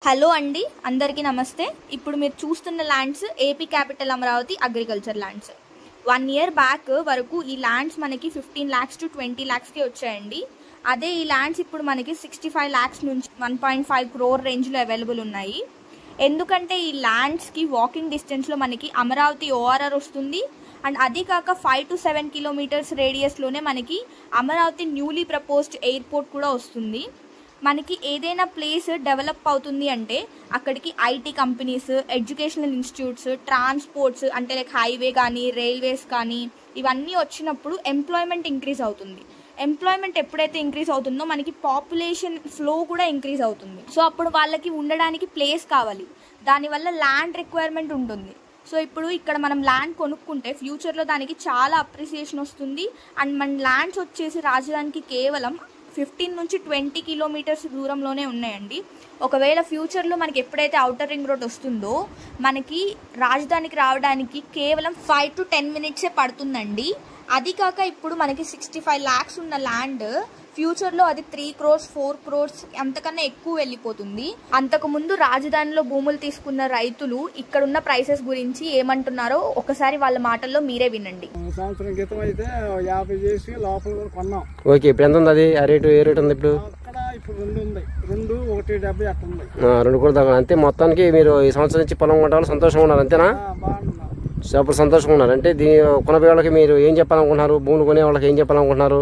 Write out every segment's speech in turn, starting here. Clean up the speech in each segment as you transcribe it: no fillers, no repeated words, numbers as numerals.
Hello అండి, అందరికీ నమస్తే. ఇప్పుడు మీరు చూస్తున్న lands AP capital Amaravati agriculture lands. 1 year back వరకు ఈ ల్యాండ్స్ మనకి 15 lakhs to 20 lakhsకి వచ్చాయండి. అదే ఈ ల్యాండ్స్ ఇప్పుడు మనకి 65 lakhs నుంచి 1.5 crore రేంజ్లో అవైలబుల్ ఉన్నాయి. ఎందుకంటే ఈ ల్యాండ్స్కి వాకింగ్ డిస్టెన్స్లో మనకి అమరావతి ORR వస్తుంది. అండ్ అది కాక 5 to 7 kilometers రేడియస్లోనే మనకి అమరావతి న్యూలీ ప్రపోజ్డ్ ఎయిర్పోర్ట్ కూడా వస్తుంది. మనకి ఏదైనా ప్లేస్ డెవలప్ అవుతుంది అంటే అక్కడికి IT companies, educational institutes, transports అంటే లైక్ హైవే కానీ రైల్వేస్ కానీ ఇవన్నీ వచ్చినప్పుడు ఎంప్లాయ్మెంట్ ఇంక్రీజ్ అవుతుంది. ఎంప్లాయ్మెంట్ ఎప్పుడైతే ఇంక్రీజ్ అవుతుందో మనకి పాపులేషన్ ఫ్లో కూడా ఇంక్రీజ్ అవుతుంది. సో అప్పుడు వాళ్ళకి ఉండడానికి ప్లేస్ కావాలి, దానివల్ల ల్యాండ్ రిక్వైర్మెంట్ ఉంటుంది. సో ఇప్పుడు ఇక్కడ మనం ల్యాండ్ కొనుక్కుంటే ఫ్యూచర్లో దానికి చాలా అప్రిసియేషన్ వస్తుంది. అండ్ మన ల్యాండ్స్ వచ్చేసి రాజధానికి కేవలం 15 నుంచి 20 kilometers దూరంలోనే ఉన్నాయండి. ఒకవేళ ఫ్యూచర్లో మనకి ఎప్పుడైతే అవుటర్ రింగ్ రోడ్ వస్తుందో మనకి రాజధానికి రావడానికి కేవలం 5 to 10 minutes పడుతుందండి. అది కాక ఇప్పుడు మనకి 65 lakhs ఉన్న ల్యాండ్ ఫ్యూచర్లో అది 3 crores 4 crores అంతకన్నా ఎక్కువ వెళ్ళిపోతుంది. అంతకుముందు రాజధానిలో భూములు తీసుకున్న రైతులు ఇక్కడున్న ప్రైసెస్ గురించి ఏమంటున్నారో ఒకసారి వాళ్ళ మాటల్లో మీరే వినండి. సంవత్సరం క్రితం అయితే 50 చేసి లోపల కూడా కొన్నాం. ఓకే, ఇప్పుడు ఎంత ఉంది? అది ఆ రేటు ఏ రేటు ఉంది ఇప్పుడు? అక్కడ ఇప్పుడు 2 ఉంది, 170 అట్లా ఉంది. 2 కూడా తగ్గ. అంతే మొత్తానికి మీరు ఈ సంవత్సరం నుంచి పొలం కొట్టాలి, సంతోషంగా ఉన్నారు అంతేనా? బాగున్నాం, అప్పుడు సంతోషంగా ఉన్నారు. అంటే దీని కొనపోయే వాళ్ళకి మీరు ఏం చెప్పాలనుకుంటున్నారు? భూములు కొనే వాళ్ళకి ఏం చెప్పాలనుకుంటున్నారు?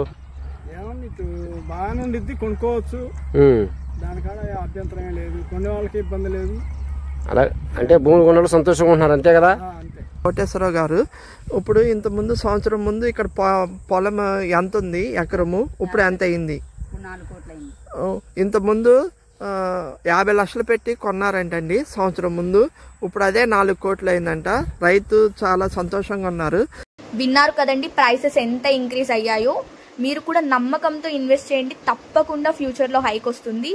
ఏమన్నా ఇటు బాగానే ఉండిద్ది, కొనుక్కోవచ్చు, దానికాడ అభ్యంతరం ఏం లేదు, కొనే వాళ్ళకి ఇబ్బంది లేదు. అలా అంటే భూములు కొనే వాళ్ళు సంతోషంగా ఉంటున్నారు అంతే కదా? అంతే. కోటేశ్వరరావు గారు, ఇప్పుడు ఇంతకుముందు సంవత్సరం ముందు ఇక్కడ పొలం ఎంత ఉంది ఎకరము, ఇప్పుడు ఎంత అయింది? 4 కోట్లు అయింది. ఇంతకుముందు 50 లక్షలు పెట్టి కొన్నారంటండి సంవత్సరం ముందు, ఇప్పుడు అదే 4 కోట్లు అయిందంట. రైతు చాలా సంతోషంగా ఉన్నారు. విన్నారు కదండి ప్రైసెస్ ఎంత ఇంక్రీజ్ అయ్యాయో. మీరు కూడా నమ్మకంతో ఇన్వెస్ట్ చేయండి, తప్పకుండా ఫ్యూచర్లో హైక్ వస్తుంది.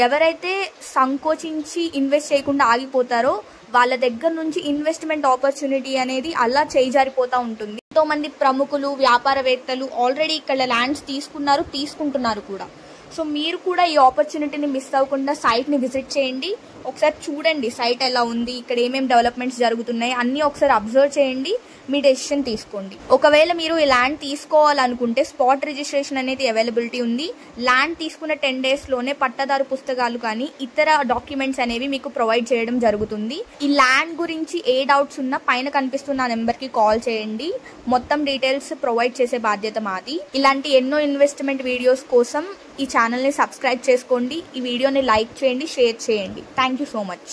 ఎవరైతే సంకోచించి ఇన్వెస్ట్ చేయకుండా ఆగిపోతారో వాళ్ళ దగ్గర నుంచి ఇన్వెస్ట్మెంట్ ఆపర్చునిటీ అనేది అలా చేజారిపోతూ ఉంటుంది. ఎంతో మంది ప్రముఖులు, వ్యాపారవేత్తలు ఆల్రెడీ ఇక్కడ ల్యాండ్స్ తీసుకుంటున్నారు కూడా. సో మీరు కూడా ఈ ఆపర్చునిటీని మిస్ అవ్వకుండా సైట్ని విజిట్ చేయండి, ఒకసారి చూడండి సైట్ ఎలా ఉంది, ఇక్కడ ఏమేమి డెవలప్మెంట్స్ జరుగుతున్నాయి అన్నీ ఒకసారి అబ్జర్వ్ చేయండి, మీ డెసిషన్ తీసుకోండి. ఒకవేళ మీరు ఈ ల్యాండ్ తీసుకోవాలనుకుంటే స్పాట్ రిజిస్ట్రేషన్ అనేది అవైలబిలిటీ ఉంది. ల్యాండ్ తీసుకున్న 10 daysలోనే పట్టాదారు పుస్తకాలు కానీ ఇతర డాక్యుమెంట్స్ అనేవి మీకు ప్రొవైడ్ చేయడం జరుగుతుంది. ఈ ల్యాండ్ గురించి ఏ డౌట్స్ ఉన్నా పైన కనిపిస్తున్న నెంబర్కి కాల్ చేయండి, మొత్తం డీటెయిల్స్ ప్రొవైడ్ చేసే బాధ్యత మాది. ఇలాంటి ఎన్నో ఇన్వెస్ట్మెంట్ వీడియోస్ కోసం ఈ ఛానల్ని సబ్స్క్రైబ్ చేసుకోండి, ఈ వీడియోని లైక్ చేయండి, షేర్ చేయండి. Thank you so much.